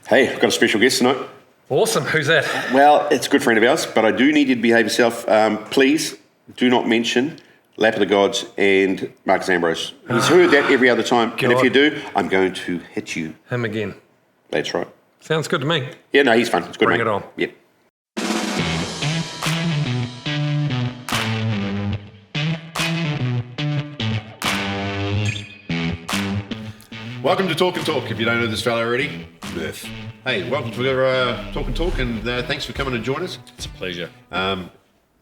Hey, I've got a special guest tonight. Awesome. Who's that? Well, it's a good friend of ours, but I do need you to behave yourself. Please do not mention Lap of the Gods and Marcus Ambrose. He's heard that every other time. God. And if you do, I'm going to hit you. Him again. That's right. Sounds good to me. Yeah, no, he's fun. It's good, Bring mate. it on. Yep. Welcome to Talkin Torque. If you don't know this fella already, Murph. Hey, welcome to Talkin Torque, and thanks for coming to join us. It's a pleasure.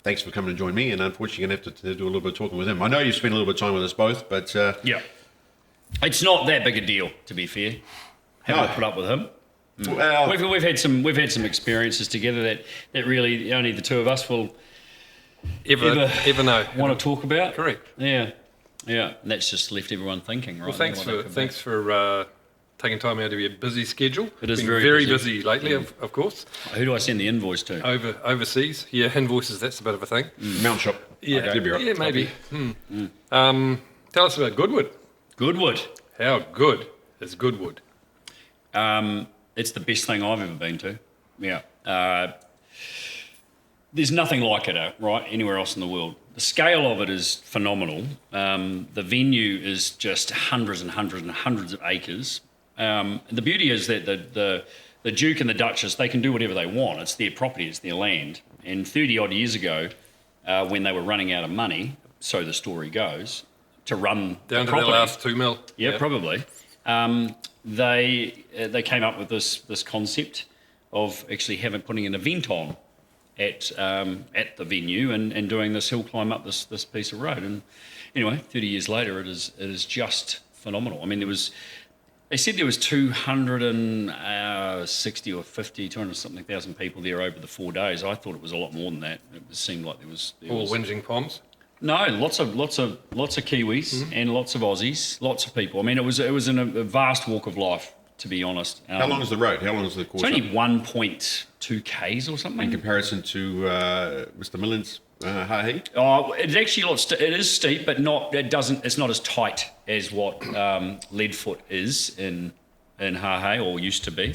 Thanks for coming to join me, and unfortunately, you're going to have to do a little bit of talking with him. I know you spent a little bit of time with us both, but... Yeah. It's not that big a deal, to be fair. Having to put up with him. Well, We've had some experiences together that really only the two of us will Ever know. want to talk about. Correct. Yeah. And that's just left everyone thinking, right? Well, thanks for taking time out of your busy schedule. It is Been very busy lately, of course. Who do I send the invoice to? Overseas. Yeah, invoices, that's a bit of a thing. Mount Shop. Yeah, Okay. You'll be right. yeah, maybe. Tell us about Goodwood. Goodwood. How good is Goodwood? It's the best thing I've ever been to. Yeah. There's nothing like it, right, anywhere else in the world. The scale of it is phenomenal. The venue is just hundreds and hundreds and hundreds of acres. The beauty is that the Duke and the Duchess, they can do whatever they want. It's their property, it's their land. And 30-odd years ago, when they were running out of money, so the story goes, to run Down the to property, the last 2 mil. yeah, probably. They came up with this concept of actually putting an event on at the venue and doing this hill climb up this piece of road. And anyway, 30 years later, it is just phenomenal. I mean, they said there was 260 or 50, 200 something thousand people there over the 4 days. I thought it was a lot more than that. It seemed like there was All whinging Poms. no, lots of Kiwis and lots of Aussies, lots of people. I mean, it was a vast walk of life, to be honest. How long is the road? How long is the course? It's only 1.2 k's or something. in comparison to Mr. Millen's high. Oh, it's actually it is steep, but it's not as tight as what Leadfoot is in Hahei, or used to be.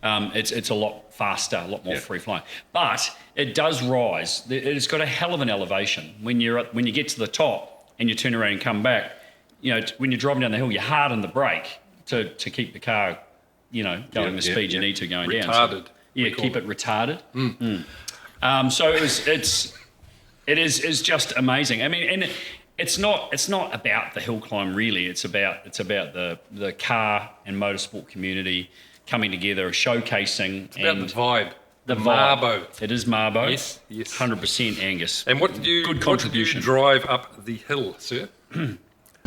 It's a lot faster, a lot more free flying. But it does rise. It's got a hell of an elevation. When you get to the top and you turn around and come back, when you're driving down the hill, you harden the brake to keep the car, going the speed you need to going down. Retarded. So, keep it retarded. So it is just amazing. I mean, and it's not about the hill climb really. It's about the car and motorsport community coming together, showcasing. It's about the vibe. The Marbo. It is Marbo. Yes. 100% Angus. And what did you drive up the hill, sir?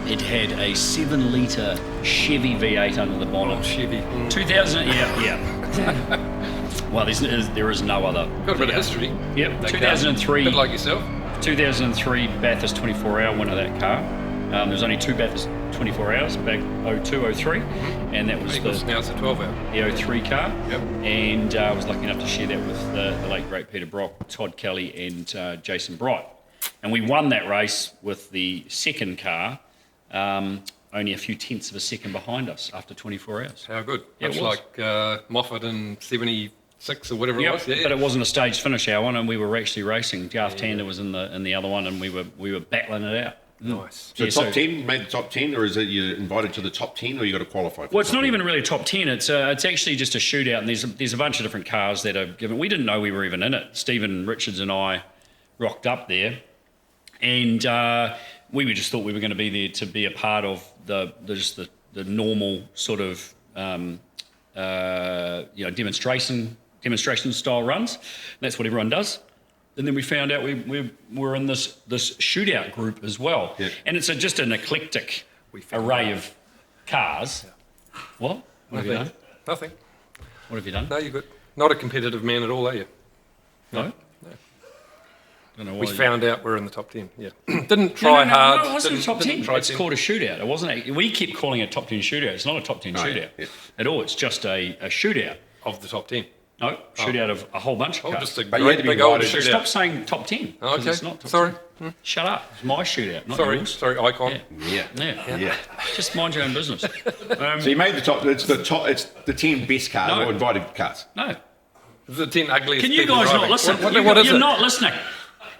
It had a 7-litre Chevy V8 under the bonnet. Oh, Chevy. 2000. Yeah. Well, there is no other. Got a bit of history. Yep. That 2003. Car. Bit like yourself. 2003 Bathurst 24-hour winner that car. There was only 2 Bathurst 24 hours back 02, 03, and that was Now it's a 12-hour. the 03 car. Yep. And I was lucky enough to share that with the late great Peter Brock, Todd Kelly, and Jason Bright. And we won that race with the second car, only a few tenths of a second behind us after 24 hours. How good. Yeah, Much it was. like Moffat in 76 or whatever it Yep, was. Yeah, but it wasn't a staged finish, our one, and we were actually racing. Garth Tander was in the other one, and we were battling it out. Nice. So top 10, made the top 10, or is it you invited to the top 10, or you got to qualify for Well, it's not even really a top 10. It's actually just a shootout, and there's a bunch of different cars that are given. We didn't know we were even in it. Stephen Richards and I rocked up there, and we just thought we were going to be there to be a part of the normal sort of demonstration style runs. And that's what everyone does. And then we found out we were in this shootout group as well. Yeah. And it's just an eclectic array of cars. Yeah. What? What have you done? Nothing. What have you done? No, you're good. Not a competitive man at all, are you? No? Don't know why We found out we're in the top 10, yeah. Didn't try hard. No, it wasn't a top 10. Try It's 10. called a shootout. It wasn't. We keep calling it a top 10 shootout. It's not a top 10 shootout yeah. at all. It's just a shootout. Of the top 10. No, shootout of a whole bunch of cars. Just a But you had great to be big old invited. shootout. Stop saying top 10. Oh, 'cause okay. It's not top Sorry. 10. Shut up. It's my shootout, not yours. Sorry, icon. Yeah. Yeah. Just mind your own business. So you made the top. It's the 10 best cars No. or invited cars. No. The 10 ugliest. Can you people guys driving. not listen? What is You're it? not listening.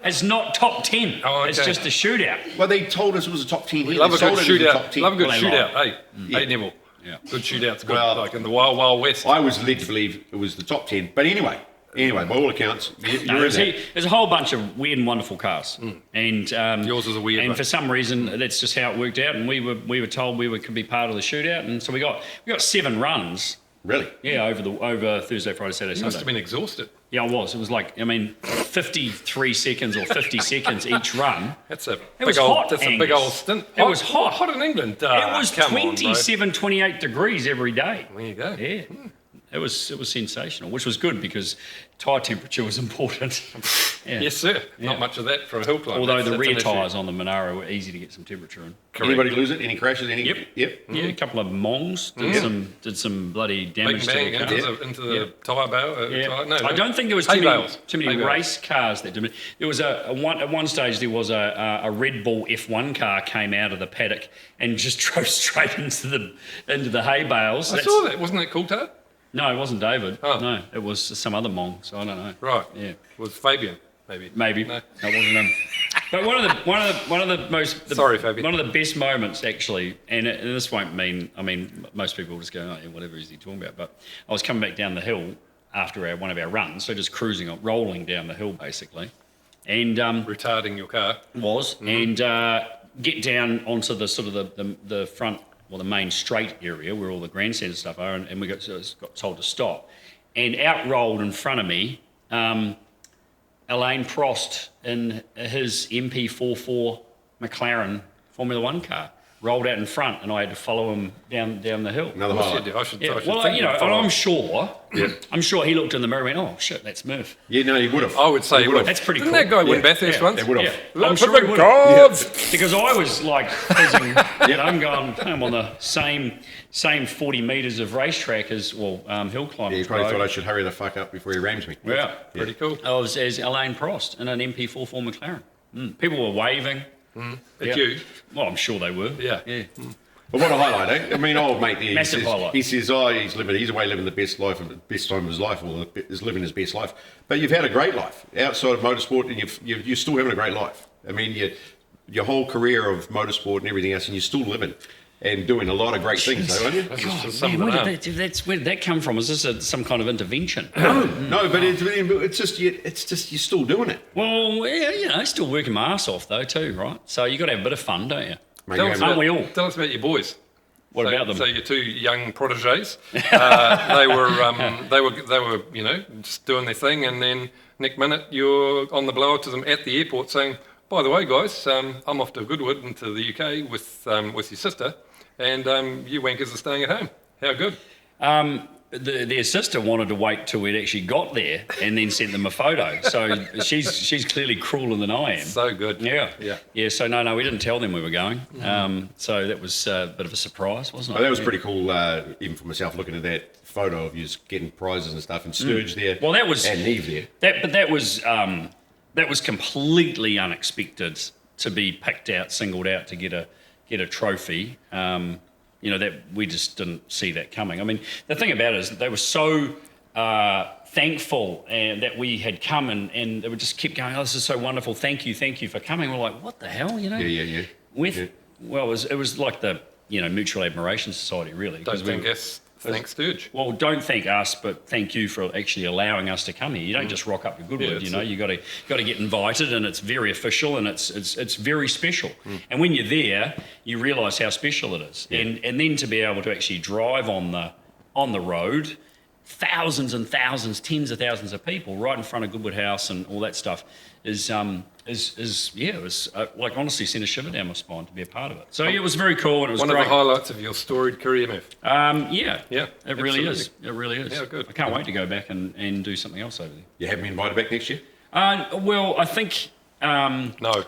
It's not top 10. Oh, It's okay. just a shootout. Well, they told us it was a top 10. We love a good shootout. Love a good Well, they shootout. lie. Hey, Neville. Yeah. Good shootouts. Good. Well, Like in the wild, wild west. I was led to believe it was the top 10. But anyway, by all accounts, you're No, in there. there's a whole bunch of weird and wonderful cars, and Yours is a weird And one. for some reason, that's just how it worked out. And we were told could be part of the shootout, and so we got 7 runs. Really? Yeah, over Thursday, Friday, Saturday, You must Sunday. have been exhausted. Yeah, I was. It was like 53 seconds or 50 seconds each run. That's a It big was old. hot, That's a big Angus. old stint. It was hot. Hot in England. It was come on, bro. 27, 28 degrees every day. There you go. Yeah. It was sensational, which was good because tyre temperature was important. Yeah. Yes, sir. Not Yeah. much of that for a hill climb. Although That's the rear an issue. tyres on the Monaro were easy to get some temperature in. Correct. Anybody lose it? Any crashes? Any? Yep. Yep. Yeah, a couple of mongs did some bloody Big damage to bang the car. into the tyre bale. Yeah. Tyre, no, I don't think there was hay too bales. many Hay bales. race cars that did it. There was at one stage there was a Red Bull F1 car came out of the paddock and just drove straight into the hay bales. I saw that. Wasn't that cool, Tart? No, it wasn't David. Oh. No, it was some other mong. So I don't know. Right. Yeah. Was Fabian maybe? Maybe No. that wasn't him. But one of the most Sorry, Fabian. one of the best moments actually, and this won't mean. I mean, most people will just go, oh, yeah, whatever is he talking about? But I was coming back down the hill after one of our runs, so just rolling down the hill basically, and Retarding your car. and get down onto the sort of the front. Well, the main straight area where all the grandstand stuff are, and we got told to stop. And out rolled in front of me, Alain Prost in his MP44 McLaren Formula One car. Rolled out in front, and I had to follow him down the hill. Another I highlight. should, I should, Yeah, I should well, think you know, you'd and follow. I'm sure he looked in the mirror and went, "Oh shit, that's Murph." Yeah, no, he would have. I would say he would have. That's pretty Didn't cool. that guy win Yeah. Bathurst Yeah. once? They would have. Yeah, I'm For sure he the would. gods! Because I was like fizzing, I'm on the same 40 metres of racetrack as hill climbers. Yeah, he probably rode. thought I should hurry the fuck up before he rams me. Yeah, Pretty cool. I was as Alain Prost in an MP44 McLaren. People were waving. At Yeah. you. Well, I'm sure they were. Yeah. But what a highlight, eh? I mean, old mate there, Massive highlight. he says, he's away living the best life, the best time of his life, or is living his best life. But you've had a great life outside of motorsport, and you're still having a great life. I mean, your whole career of motorsport and everything else, and you're still living and doing a lot of great things, though, aren't you? That's God, just man, something where up. where did that come from? Is this some kind of intervention? No, but it's just you're still doing it. Well, yeah, you know, still working my ass off though too, right? So you got to have a bit of fun, don't you? Mate, Tell you us, haven't- Aren't we all? tell us about your boys. What about them? So your two young protégés, they were, you know, just doing their thing, and then next minute you're on the blower to them at the airport saying, "By the way, guys, I'm off to Goodwood into the UK with your sister, and you wankers are staying at home. How good?" Their sister wanted to wait till we'd actually got there and then sent them a photo. So she's clearly crueler than I am. So good. Yeah. So no, we didn't tell them we were going. So that was a bit of a surprise, wasn't it? Oh, that was pretty cool, even for myself, looking at that photo of you getting prizes and stuff, and Sturge there. Well, that was and Neve there. that was completely unexpected to be picked out, singled out to get a trophy. You know, that we just didn't see that coming. I mean, the thing about it is that they were so thankful that we had come, and they would just keep going, "Oh, this is so wonderful. Thank you for coming." We're like, "What the hell?" You know? Yeah. Well, it was like the Mutual Admiration Society, really. Don't 'cause we think were- us. Thanks, Sturge. Well, don't thank us, but thank you for actually allowing us to come here. You don't just rock up to Goodwood. Yeah, You know, you got to get invited, and it's very official, and it's very special. And when you're there, you realise how special it is. And then to be able to actually drive on the road, thousands and thousands, tens of thousands of people right in front of Goodwood House and all that stuff is it was like honestly sent a shiver down my spine to be a part of it. So yeah, it was very cool, and it was One great. of the highlights of your storied career, Murph. Yeah, Yeah, it really is. absolutely. It really is. Yeah, good. I can't wait to go back and do something else over there. You have me invited back next year? Well, I think No.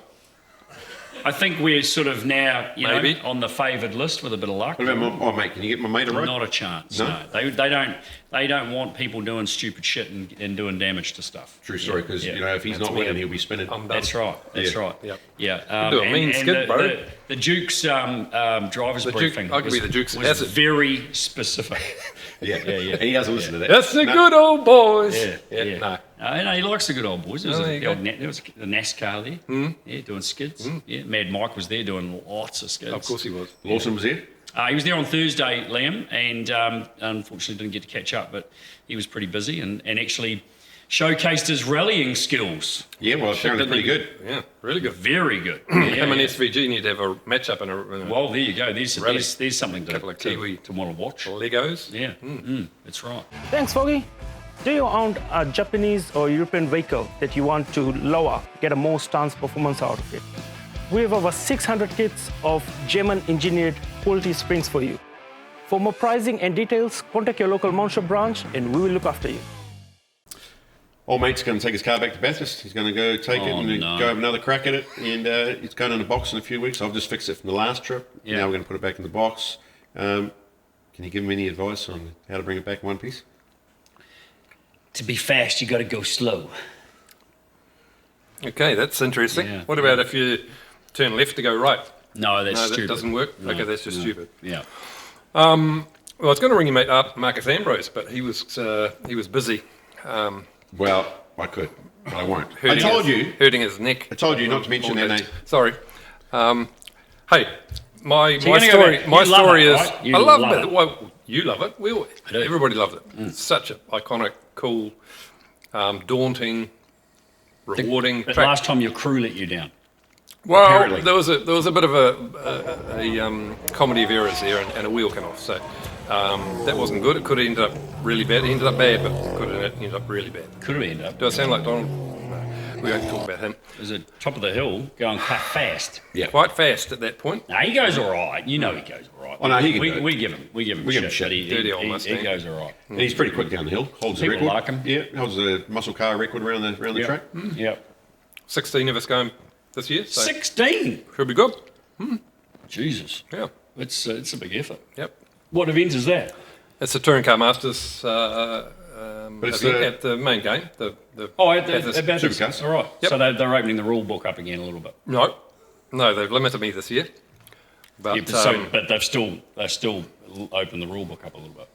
I think we're sort of now, Maybe. on the favoured list with a bit of luck. What about mate? Can you get my mate a rope? Not a chance. No? No. They don't want people doing stupid shit and doing damage to stuff. True story, because if he's not winning, he'll be spinning. That's right. That's right. Yep. Yeah. Do a mean skid, bro. The Duke's drivers briefing I could be the Duke's was acid. very specific. Yeah. He doesn't listen to that. That's the good old boys. Yeah. No, he likes the good old boys. There was, there you there was a NASCAR there. Yeah, doing skids. Yeah, Mad Mike was there doing lots of skids. Of course he was. Lawson was there. He was there on Thursday, Liam, and unfortunately didn't get to catch up, but he was pretty busy and actually showcased his rallying skills. Yeah, well, apparently pretty good. Yeah, really good. Very good. Him and SVG need to have a match-up in a Well, there you go. There's something Couple of Kiwi to want to watch. Legos. Yeah, that's right. Thanks, Foggy. Do you own a Japanese or European vehicle that you want to lower, get a more stance performance out of it? We have over 600 kits of German-engineered quality springs for you. For more pricing and details, contact your local Monster branch and we will look after you. Old mate's going to take his car back to Bathurst. He's going to go take it and go have another crack at it. And it's going in a box in a few weeks. I've just fixed it from the last trip. Yeah. Now we're going to put it back in the box. Can you give him any advice on how to bring it back in one piece? To be fast, you got to go slow. Okay, that's interesting. Yeah. What about if you turn left to go right? No, that's No, stupid. that doesn't work. No, Okay, that's just stupid. Yeah. Well, I was going to ring your mate up, Marcus Ambrose, but he was busy. Well, I could, but I won't. I told you. Hurting his neck. I told you not to mention their name. Sorry. Hey, my So you're gonna story. go My back. You love story it, is. right? You I love love it. it. Well, you love it. do. Everybody loved it. It's such an iconic, cool, daunting, rewarding But track. last time your crew let you down. Well, apparently. there was a bit of a comedy of errors there, and a wheel came off. So that wasn't good. It could have ended up really bad. It ended up bad, but it could have ended up really bad. Could have ended up. Do I sound like Donald? No, we won't talk about him. It was at top of the hill, going quite fast. Yeah. Quite fast at that point. No, he goes all right. You know he goes all right. Oh, no, he can we, go. we give him. We give him give him shit. shit. But he Dirty old Mustang. he goes all right. And he's pretty quick down the hill. Holds the People record. like him. Yeah, holds the muscle car record around the track. Yep. 16 of us going this year. So 16. should be good. Jesus. Yeah. It's a big effort. Yep. What event is that? It's the Touring Car Masters it's event the- at the main game. At the Bathurst. about this. Supercars. All right. Yep. So they're opening the rule book up again a little bit. No, they've limited me this year. But, But they've still opened the rule book up a little bit.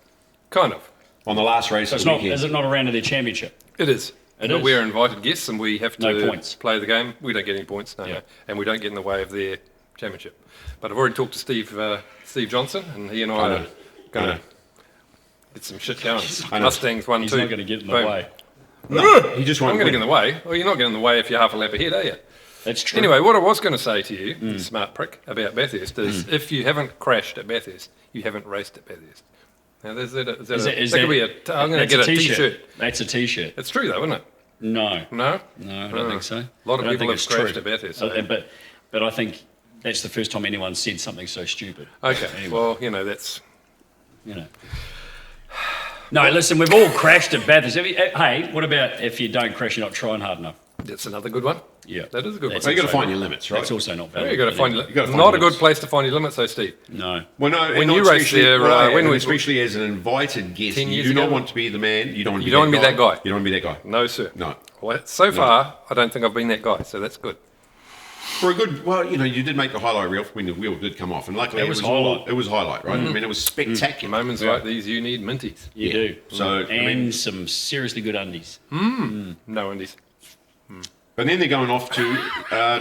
kind of. On the last race So of it's the not. weekend. Is it not a round of their championship? It is. It But is. we're invited guests and we have No to points. play the game. We don't get any points, no. And we don't get in the way of their championship. But I've already talked to Steve Johnson, and he and I I know. are going I to know. get some shit going. I know. Mustangs 1, He's 2. not going to get in the Boom. way. No, he just won't I'm going to win. get in the way. Well, you're not getting in the way if you're half a lap ahead, are you? That's true. Anyway, what I was going to say to you, you smart prick, about Bathurst is if you haven't crashed at Bathurst, you haven't raced at Bathurst. Now, Is that that- could be I'm going to that's get a t-shirt. T-shirt. That's a T-shirt. It's true, though, isn't it? No. No? No, I don't think so. A lot of I don't people think have it's crashed true. at Bathurst. So. But I think that's the first time anyone said something so stupid. Okay, Anyway. well, that's... You know. No, listen, we've all crashed at Bathurst. Hey, what about if you don't crash, you're not trying hard enough? That's another good one. Yeah. That is a good That's one. So you got to also- find your limits, right? That's also not Yeah, valid. you got to find. You gotta find Not a limits. good place to find your limits, though, Steve. No. Well, no, When not you race especially- there, well, when and we- especially as an invited guest, 10 you years do not ago? want to be the man. You don't want to be, You don't want to be that guy. You don't want to be that guy. No, sir. No. Well, so far, I don't think I've been that guy, so that's good. For a good, well, you did make the highlight reel when the wheel did come off, and luckily It was highlight. It was highlight, right? I mean, it was spectacular. Moments like these, you need minties. You do. So, I and mean- some seriously good undies. No undies. But then they're going off to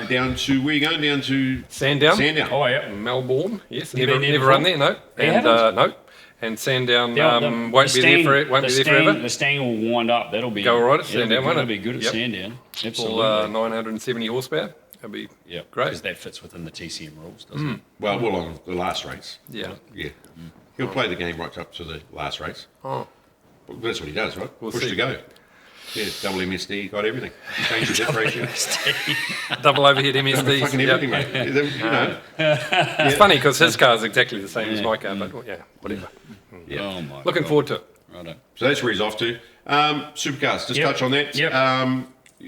down to where are you going? Down to Sandown. Sandown. Oh, yeah. Melbourne. Yes. You Never, been there never run before? there. No. You And haven't? no. And Sandown Yeah, won't be there for won't be there forever. The Stang will wind up. That'll be Go all right at it'll be Sandown, good- won't it? It'll be good at Yep. Sandown. Full Absolutely. 970 horsepower. That'll be Yeah, great. because that fits within the TCM rules, doesn't it? Well, on the last race. Yeah. Yeah. He'll play the game right up to the last race. Oh. Well, that's what he does, right? We'll Push see. to go. Yeah, double MSD, got everything. Change the depth ratio. Double overhead MSDs. Fucking Yep. everything, mate. You know. It's funny because his car is exactly the same as my car, but yeah, whatever. Yeah. Oh my. Looking God. forward to it. Righto. So that's where he's off to. Supercars, just Yep. touch on that. Yep.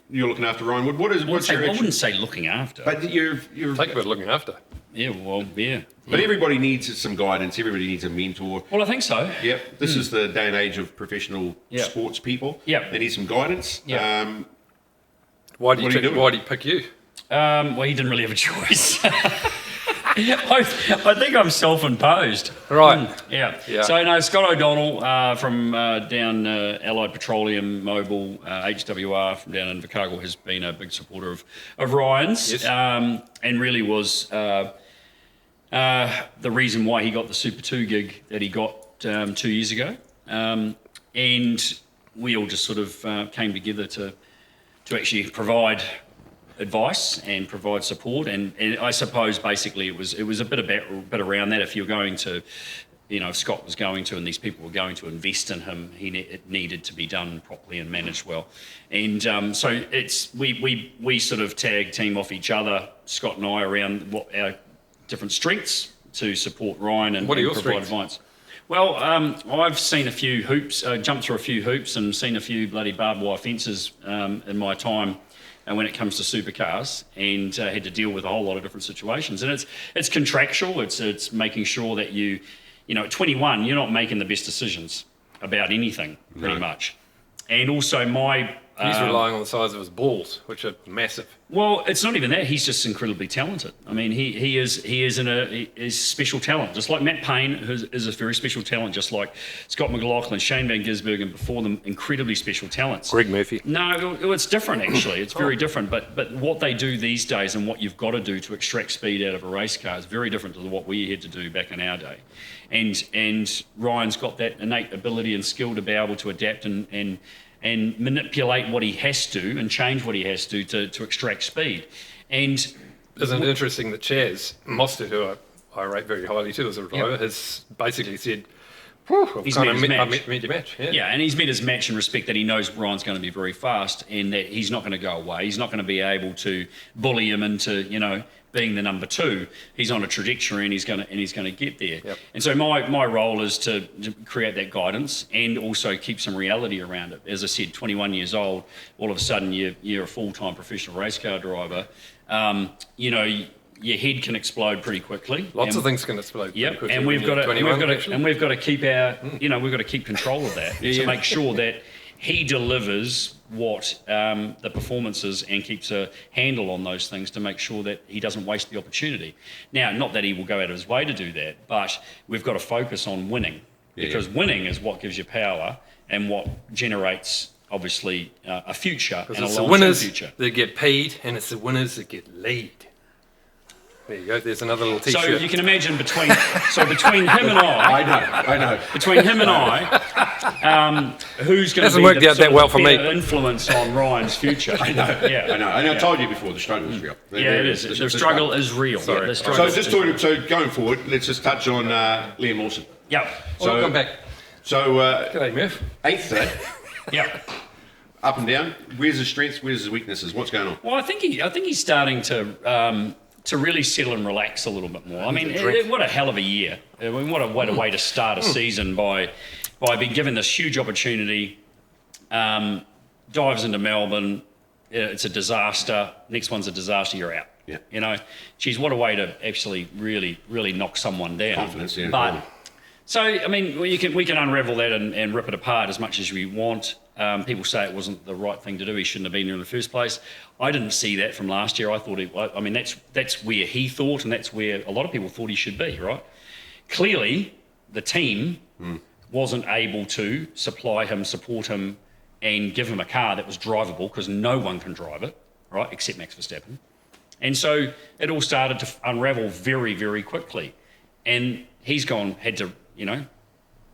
you're looking after Ryan Wood. What's I your wouldn't say looking after. But you're Take a bit of looking after. Yeah, well, yeah. But everybody needs some guidance. Everybody needs a mentor. Well, I think so. Yep. This is the day and age of professional sports people. Yep. They need some guidance. Yeah. Why do you doing? pick you? Well, he didn't really have a choice. I think I'm self-imposed. Right. Yeah. So, no, Scott O'Donnell from down Allied Petroleum, Mobil, HWR from down in Invercargill has been a big supporter of Ryan's, Yes. and really was the reason why he got the Super 2 gig that he got 2 years ago. And we all just sort of came together to actually provide advice and provide support, and I suppose basically it was a bit around that. If you're going to, if Scott was going to, and these people were going to invest in him, it needed to be done properly and managed well. And so we sort of tag team off each other, Scott and I, around what our different strengths to support Ryan and, What are your provide strengths? advice. Well, I've seen a few hoops, jumped through a few hoops, and seen a few bloody barbed wire fences in my time. And when it comes to supercars, and had to deal with a whole lot of different situations, and it's contractual. It's making sure that at 21, you're not making the best decisions about anything, pretty much. And also He's relying on the size of his balls, which are massive. Well, it's not even that. He's just incredibly talented. I mean, he is special talent. Just like Matt Payne is a very special talent, just like Scott McLaughlin, Shane van Gisbergen, before them, incredibly special talents. Greg Murphy. No, it's different actually. It's very different. But what they do these days and what you've got to do to extract speed out of a race car is very different to what we had to do back in our day. And Ryan's got that innate ability and skill to be able to adapt and manipulate what he has to and change what he has to extract speed. And Isn't it interesting that Chaz Mostert, who I rate very highly too as a driver, has basically said, He's met his match. I've met your match. Yeah. and he's met his match in respect that he knows Ryan's going to be very fast and that he's not going to go away. He's not going to be able to bully him into, being the number two. He's on a trajectory and he's going to get there. Yep. And so my role is to create that guidance and also keep some reality around it. As I said, 21 years old, all of a sudden you're a full-time professional race car driver. Your head can explode pretty quickly. Lots of things can explode. Yep, quickly and when we've you're got 21, to actually. and we've got to keep our we've got to keep control of that to make sure that he delivers what the performances and keeps a handle on those things to make sure that he doesn't waste the opportunity. Now, not that he will go out of his way to do that, but we've got to focus on winning because winning is what gives you power and what generates obviously a future and a It's the long-term winners future. that get paid, and it's the winners that get laid. There you go. There's another little So T-shirt. you can imagine between him and I know. between him and I, who's going to Hasn't be worked the out sort that of well for me. better influence on Ryan's future? I know. Yeah, I know. And I told you before, the struggle is real. Yeah, it is. The struggle is real. Sorry. The So struggle so going forward, let's just touch on Liam Lawson. Yep. Welcome back. So G'day, Murph. 8th today, Yep. up and down. Where's his strengths? Where's his weaknesses? What's going on? Well, I think he's starting to really settle and relax a little bit more. I mean, what a hell of a year! I mean, what a way to start a season by being given this huge opportunity. Dives into Melbourne. It's a disaster. Next one's a disaster. You're out. Yeah. Geez, what a way to actually really, really knock someone down. Confidence, yeah. But so, I mean, we can unravel that and rip it apart as much as we want. People say it wasn't the right thing to do. He shouldn't have been there in the first place. I didn't see that from last year. I thought that's where he thought, and that's where a lot of people thought he should be. Right? Clearly, the team wasn't able to supply him, support him, and give him a car that was drivable because no one can drive it, right, except Max Verstappen. And so it all started to unravel very, very quickly. And he's had to,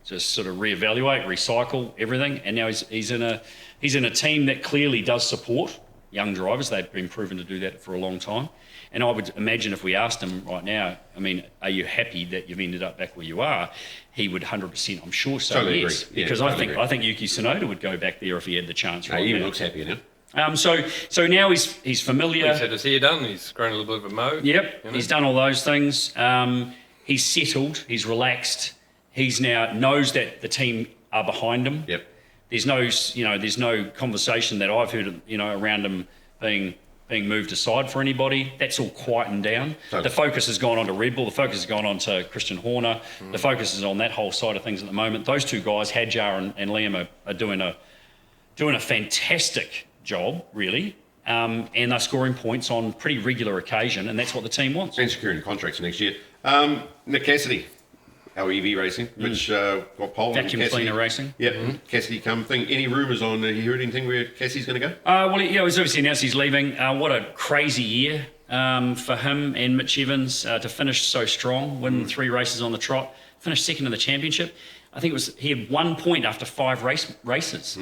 just sort of reevaluate, recycle everything. And now he's in a team that clearly does support young drivers. They've been proven to do that for a long time. And I would imagine if we asked him right now, I mean, are you happy that you've ended up back where you are? He would 100%, I'm sure, say Totally yes. agree. Yeah, Because totally I think Yuki Tsunoda would go back there if he had the chance right He even now. looks happier now. So now he's familiar. He's had his hair done. He's grown a little bit of a mo. Yep, he's done all those things. He's settled. He's relaxed. He's now knows that the team are behind him. Yep. there's no conversation that I've heard, around him being moved aside for anybody. That's all quietened down. The focus has gone on to Red Bull. The focus has gone on to Christian Horner. The focus is on that whole side of things at the moment. Those two guys, Hadjar and Liam, are doing a fantastic job, really. And they're scoring points on pretty regular occasion, and that's what the team wants. And securing contracts next year. Nick Cassidy, our EV racing, which got pole. Vacuum cleaner racing. Yeah, Cassidy come thing. Any rumours on, you heard anything where Cassidy's going to go? Well, he's obviously announced he's leaving. What a crazy year for him and Mitch Evans to finish so strong, win 3 races on the trot, finish second in the championship. I think he had 1 point after 5 races.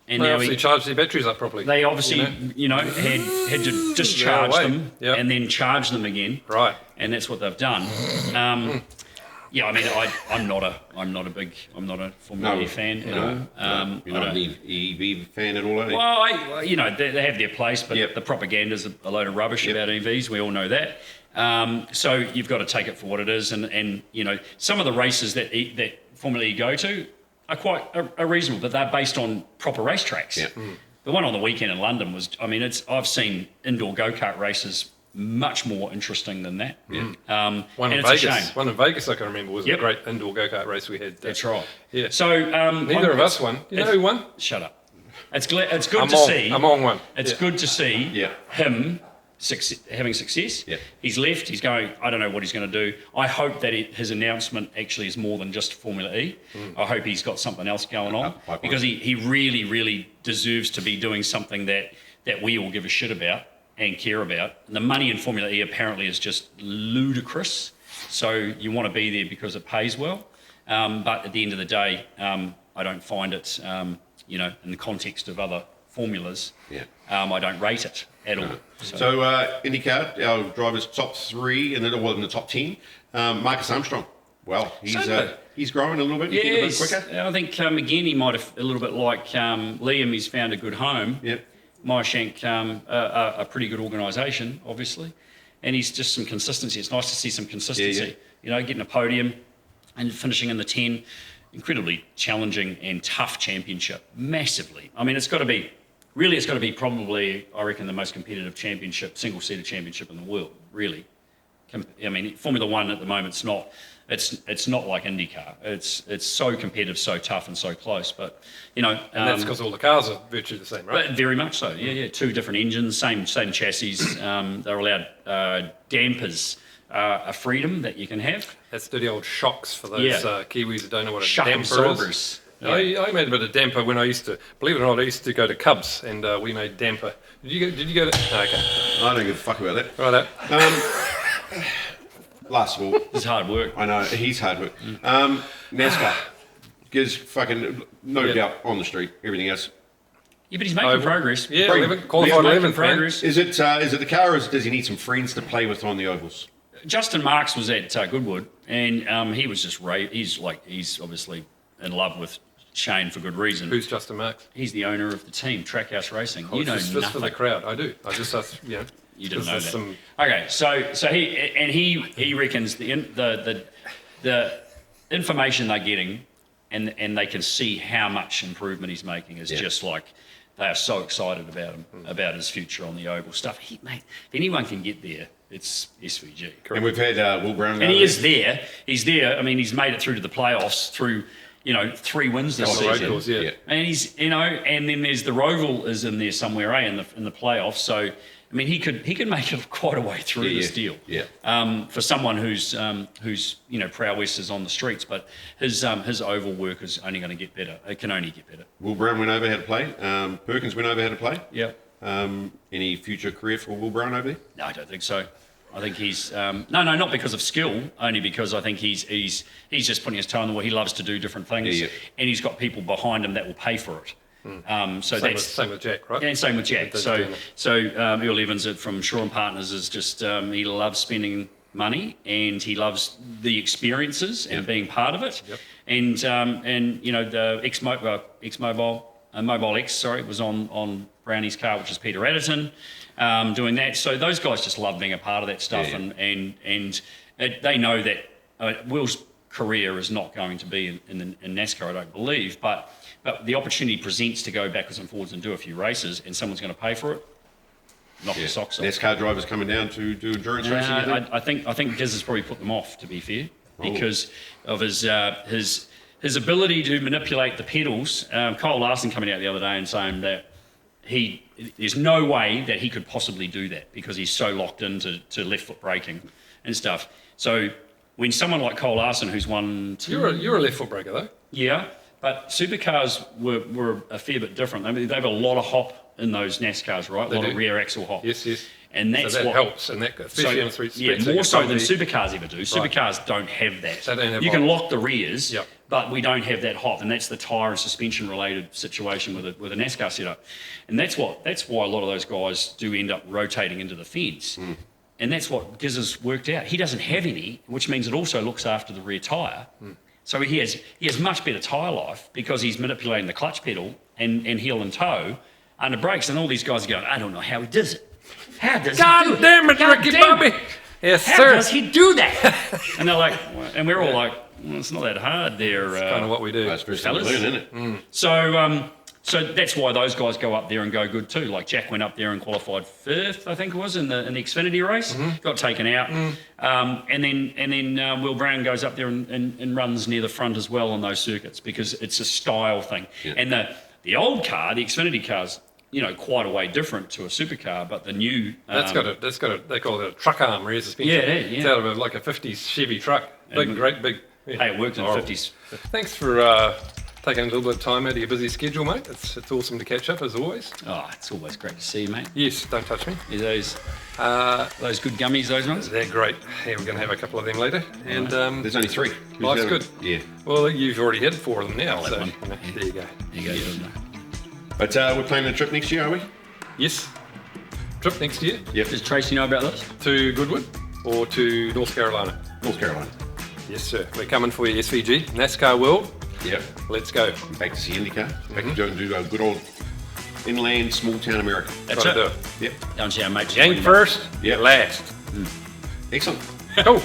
And they now obviously charged their batteries up properly. They obviously, had to discharge them and then charge them again. Right. And that's what they've done. Yeah, I mean, I'm not a Formula E fan at all. You're not an EV fan at all, are you? Well, they have their place, but the propaganda's a load of rubbish about EVs. We all know that. So you've got to take it for what it is, and some of the races that Formula E go to are reasonable, but they're based on proper racetracks. Yeah. The one on the weekend in London was, I've seen indoor go-kart races much more interesting than that. Yeah. One in Vegas, I can remember, was a great indoor go-kart race we had. That's right. Yeah. So neither of us won. You know who won? Shut up. It's good to see. I'm on one. It's good to see him having success. Yeah. He's left. He's going. I don't know what he's going to do. I hope that his announcement actually is more than just Formula E. I hope he's got something else going on because he really, really deserves to be doing something that we all give a shit about and care about. And the money in Formula E apparently is just ludicrous. So you want to be there because it pays well. But at the end of the day, I don't find it, in the context of other formulas, I don't rate it at all. So IndyCar, our drivers top 3 in the top 10. Marcus Armstrong. Well, he's growing a little bit. Yeah, a bit quicker. I think again he might have a little bit like Liam. He's found a good home. Yep. Myashank, a pretty good organisation, obviously, and he's just some consistency. It's nice to see some consistency. Getting a podium and finishing in the 10, incredibly challenging and tough championship, massively. I mean, it's got to be probably, I reckon, the most competitive championship, single-seater championship in the world, really. I mean, Formula One at the moment, it's not like IndyCar. It's so competitive, so tough, and so close. But and that's because all the cars are virtually the same, right? But very much so. Yeah. 2 different engines, same chassis. They're allowed dampers. A freedom that you can have. That's dirty old shocks for those Kiwis that don't know what a damper is. Yeah. I made a bit of damper when I used to, believe it or not, I used to go to Cubs and we made damper. Did you go to? No, okay. I don't give a fuck about that. Righto. Last of all, it's hard work. I know he's hard work. NASCAR gives fucking no doubt on the street. Everything else. Yeah, but he's making progress. Yeah, qualified 11th. Progress. Is it the car, or does he need some friends to play with on the ovals? Justin Marks was at Goodwood, and he was just he's obviously in love with Shane for good reason. Who's Justin Marks? He's the owner of the team, Trackhouse Racing. You know nothing. Just for the crowd, I do. I just you didn't know that. Okay, so he reckons the information they're getting, and they can see how much improvement he's making is just like they are so excited about him, about his future on the oval stuff. Mate, if anyone can get there, it's SVG. And we've had Will Brown. And he is there. He's there. I mean, he's made it through to the playoffs through 3 wins this season. Course, yeah. And he's and then there's the Roval is in there somewhere, in the playoffs. So I mean, he could make it quite a way through this deal. Yeah. For someone whose prowess is on the streets, but his oval work is only going to get better. It can only get better. Will Brown went over how to play. Perkins went over how to play. Yeah. Any future career for Will Brown over there? No, I don't think so. I think he's not because of skill, only because I think he's just putting his toe in the water. He loves to do different things, and he's got people behind him that will pay for it. Same with Jack, right? Yeah, same with Jack. Earl Evans from Shaw and Partners is just he loves spending money and he loves the experiences and being part of it. Yep. And the Mobile X was on Brownie's car, which is Peter Adderton, doing that. So those guys just love being a part of that stuff, and they know that Will's career is not going to be in NASCAR, I don't believe. But the opportunity presents to go backwards and forwards and do a few races, and someone's going to pay for it. Knock the socks off. NASCAR drivers coming down to do endurance racing. I think Giz has probably put them off, to be fair, because of his ability to manipulate the pedals. Kyle Larson coming out the other day and saying that there's no way that he could possibly do that because he's so locked into left foot braking and stuff. So when someone like Kyle Larson, who's won, You're a left foot breaker though. yeah, but supercars were a fair bit different. I mean, they have a lot of hop in those NASCARs, right? A lot of rear axle hop. Yes. And that's so that what helps, and that especially on street. more so than supercars ever do. Supercars don't have that. They don't have you hop. can lock the rears, Yep. but we don't have that hop, and that's the tyre and suspension related situation with a NASCAR setup, and that's why a lot of those guys do end up rotating into the fence, and that's what Giz has worked out. He doesn't have any, which means it also looks after the rear tyre. So he has much better tyre life because he's manipulating the clutch pedal and heel and toe under brakes, and all these guys are going, I don't know how he does it. How does he do God it? damn it, God Ricky damn Bobby! it. Yes, How sir. does he do that? And they're like, and we're all like, well, it's not that hard there. Kind of what we do. That's first thing to fellas. learn, isn't it? So that's why those guys go up there and go good too. Like Jack went up there and qualified 5th, I think it was, in the Xfinity race. Got taken out, and then Will Brown goes up there and runs near the front as well on those circuits because it's a style thing. Yeah. And the old car, the Xfinity car's, quite a way different to a supercar, but the new That's got a they call it a truck arm rear suspension. Yeah. It's out of like a 50s Chevy truck. Great big. Yeah. Hey, it worked in the 50s. Thanks for taking a little bit of time out of your busy schedule, mate. It's awesome to catch up as always. Oh, it's always great to see you, mate. Yes, don't touch me. Yeah, those good gummies, those ones. They're great. Yeah, we're going to have a couple of them later. And There's only 3. life's good. Yeah. Well, you've already had 4 of them now. So one. there you go. There you go. But we're planning a trip next year, are we? Yes. Trip next year Yep. Does Tracy know about this? to Goodwood or to North Carolina. North Carolina. Yes, sir. We're coming for your SVG, NASCAR World. Yep. Let's go. Back to see IndyCar. Back to do a good old inland, small town America. That's Try to it. do it. Yep. Don't see our mates. You ain't first, Yeah. you're last. Excellent. Cool.